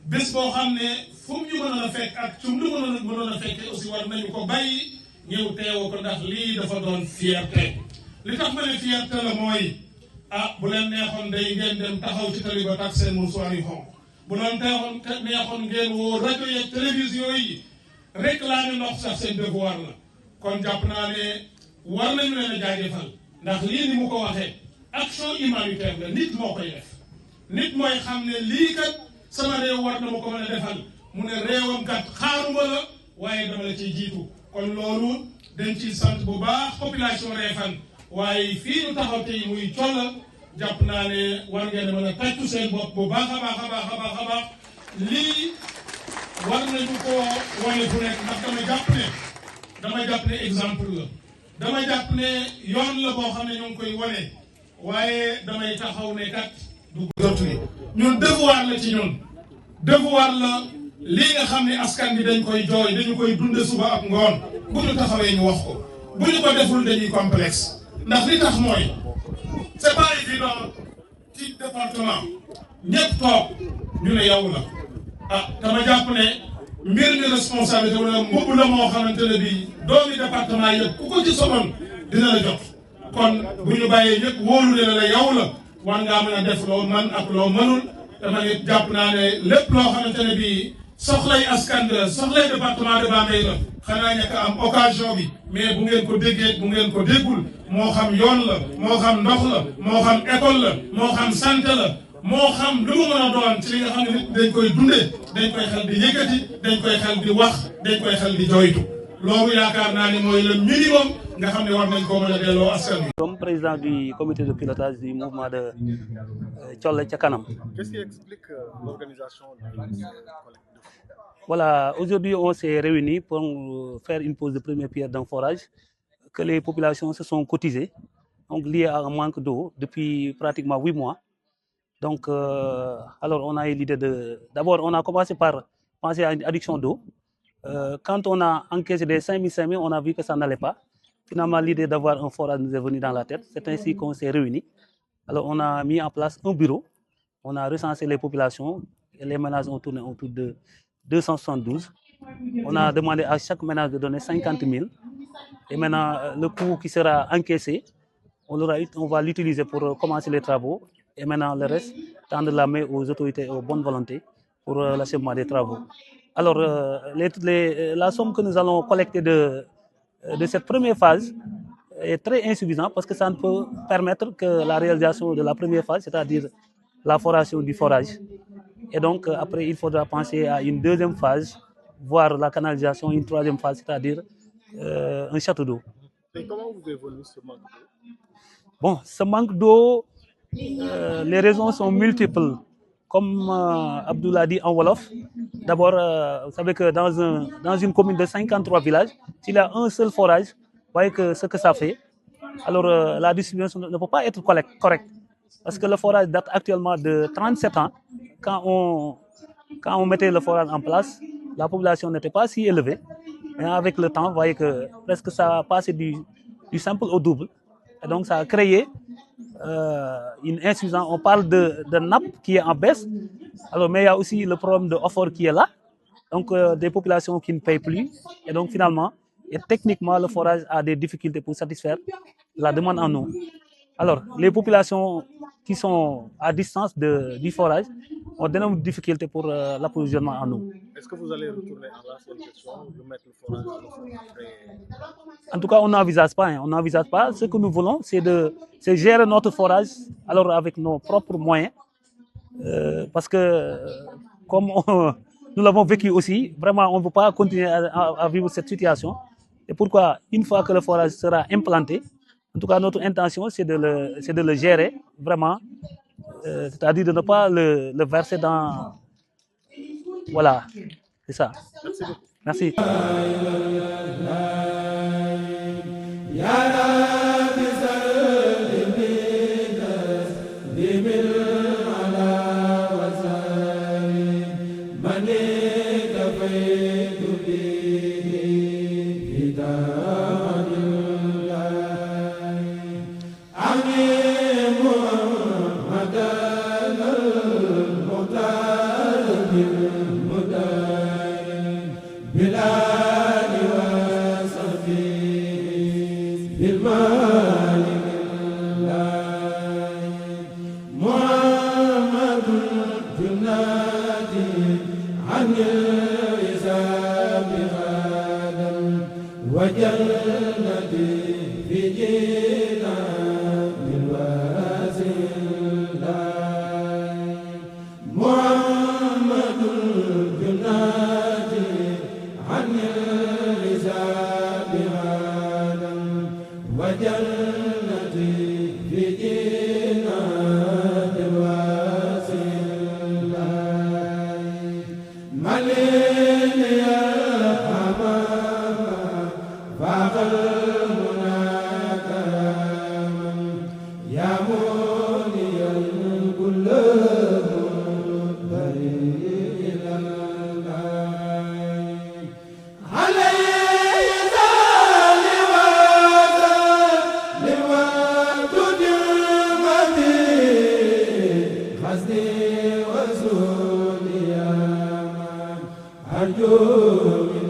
bés boo xam ne fu mu ñu mënoon a fekk ak cum lu mënoon a fekkee aussi war nañu ko bàyyi ñëw teewoo ko ndax lii dafa doon fierté li tax ma ne fierté la mooy bu leen neexoon day ngeen dem taxaw ci tali ba tak seen mouchoir yu xonq bu doon neexoon ngeen woo rajo yeeg télévision yi réclamer ndox sax seen devoir la kon jàpp naa ne war nañu leen a jaajëfal ndax lii ni mu ko waxee action humanitaire la nit moo koy def nit mooy xam ne lii kat sama réew war na ma ko mën a defal mu ne réewam kat xaaruma la waaye dama la ciy jiitu kon loolu dañ ciy sant bu baax population Réfane waaye fii ñu taxaw tey muy Thiolla jàpp naa ne war ngeen mën a tàccu seen bopp bu baax a baax a baax a baax a baax lii war nañu ko wane fu nekk ndax dama jàpp ne exemple la dama jàpp ne yoon la boo xam ne ñu ngi koy wane waaye damay taxaw ne kat du jot li ñun devoir la ci ñun devoir la lii nga xam ne askan bi dañ koy jooy dañu koy dunde suba ak ngoon bu ñu taxawee ñu wax ko bu ñu ko deful dañuy complexe ndax li tax mooy c'est pas évident ci département ñëpp toog ñu ne yow la dama jàpp ne mbir mi responsabilité wala mbubb la moo xamante ne bii doomi département yëpp ku ko ci sonoon dina la jot kon bu ñu bàyyee ñëpp wóolu ne la yow la war ngaa mën a def loo man ak loo mënul dama ne jàpp naa ne lépp loo xamante ne bii soxlay askan la soxlay département de Bambey la xanaa ñàkk am occasion bi mais bu ngeen ko déggee bu ngeen ko déggul moo xam yoon la moo xam ndox la moo xam école la moo xam santé la moo xam lu mu mën a doon ci li nga xam ne nit dañ koy dundee dañ koy xel di yëkkati dañ koy xel di wax dañ koy xel di joytu loolu yaakaar naa ni mooy le minimum nga xam ne war nañ koo mën a delloo askan wi. Comme président du comité de pilotage du mouvement de Thiolla ca kanam. Qu'est-ce qui explique l'organisation de Voilà, aujourd'hui on s'est réunis pour faire une pose de première pierre d'un forage que les populations se sont cotisées, donc lié à un manque d'eau depuis pratiquement 8 mois. Donc, alors on a eu l'idée de... D'abord, on a commencé par penser à une adduction d'eau. Quand on a encaissé des 5000, on a vu que ça n'allait pas. Finalement, l'idée d'avoir un forage nous est venue dans la tête. C'est ainsi qu'on s'est réunis. Alors, on a mis en place un bureau. On a recensé les populations. Et les ménages ont tourné autour de 272. On a demandé à chaque ménage de donner 50 000. Et maintenant, le coût qui sera encaissé, on va l'utiliser pour commencer les travaux. Et maintenant, le reste, tendre la main aux autorités et aux bonnes volontés pour l'achèvement des travaux. Alors, la somme que nous allons collecter de cette première phase est très insuffisante parce que ça ne peut permettre que la réalisation de la première phase, c'est-à-dire la foration du forage. Et donc, après, il faudra penser à une deuxième phase, voire la canalisation, une troisième phase, c'est-à-dire un château d'eau. Et comment vous évoluez ce manque d'eau? Bon, ce manque d'eau, les raisons sont multiples. Comme Abdoul a dit en Wolof, d'abord, vous savez que dans une commune de 53 villages, s'il y a un seul forage, vous voyez que ce que ça fait. Alors, la distribution ne peut pas être correcte. Parce que le forage date actuellement de 37 ans. Quand on mettait le forage en place, la population n'était pas si élevée. Mais avec le temps, vous voyez que presque ça a passé du simple au double. Et donc, ça a créé une insuffisance. On parle de nappe qui est en baisse. Alors, mais il y a aussi le problème de offre qui est là. Donc, des populations qui ne payent plus. Et donc, finalement, et techniquement, le forage a des difficultés pour satisfaire la demande en eau. Alors, les populations qui sont à distance du forage ont d'énormes difficultés pour l'approvisionnement en eau. Est-ce que vous allez retourner à l'ancienne question de mettre le forage après? En tout cas, on n'envisage pas. On n'envisage pas. Ce que nous voulons, c'est gérer notre forage alors avec nos propres moyens. Parce que, comme nous l'avons vécu aussi, vraiment, on ne peut pas continuer à vivre cette situation. Et pourquoi, une fois que le forage sera implanté, en tout cas, notre intention, c'est de le gérer vraiment, c'est-à-dire de ne pas le verser dans... Voilà, c'est ça. Merci beaucoup. Merci. arju